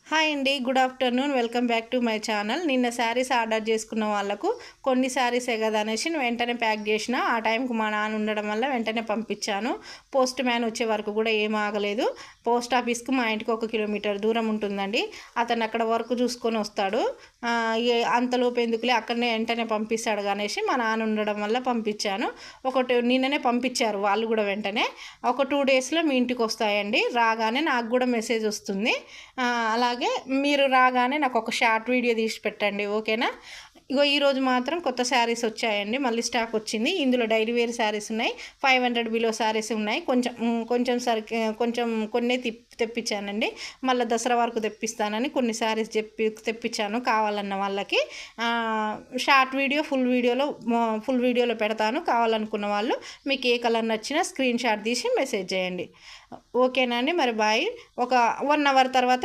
Hi అండి, good afternoon. Welcome back to my channel. నిన్న saris order చేసుకున్న వాళ్ళకు కొన్ని శారీసే కదా అనేసి వెంటనే ప్యాక్ చేసిన. ఆ టైంకి మా నాన్న ఉండడం వల్ల వెంటనే పంపించాను. పోస్ట్ మ్యాన్ వచ్చే వరకు కూడా ఏం ఆగలేదు. పోస్ట్ ఆఫీస్కి మా ఇంటికి 1 కిలోమీటర్ దూరం ఉంటుందండి. అతను అక్కడ వర్క్ చూసుకొని వస్తాడు. అంతలోపు ఎందుకులే, అక్కడనే వెంటనే పంపిస్తాడు అనేసి మా నాన్న ఉండడం వల్ల పంపించాను. నిన్ననే పంపించారు వాళ్ళు కూడా. వెంటనే ఒక 2 డేస్లో మీ ఇంటికి వస్తాయండి. రాగానే నాకు కూడా మెసేజ్ వస్తుంది. అలాగే మీరు రాగానే నాకు ఒక షార్ట్ వీడియో తీసి పెట్టండి, ఓకేనా? ఈరోజు మాత్రం కొత్త శారీస్ వచ్చాయండి, మళ్ళీ స్టాక్ వచ్చింది. ఇందులో డైలీ వేర్ శారీస్ ఉన్నాయి, 500 బిలో శారీస్ ఉన్నాయి. కొంచెం కొన్ని తెప్పించానండి. మళ్ళీ దసరా వరకు తెప్పిస్తానని కొన్ని శారీస్ తెప్పించాను కావాలన్న వాళ్ళకి. షార్ట్ వీడియో ఫుల్ వీడియోలో పెడతాను. కావాలనుకున్న వాళ్ళు మీకు ఏ కలర్ నచ్చినా స్క్రీన్ షాట్ తీసి మెసేజ్ చేయండి, ఓకేనా అండి? మరి బాయ్. ఒక 1 అవర్ తర్వాత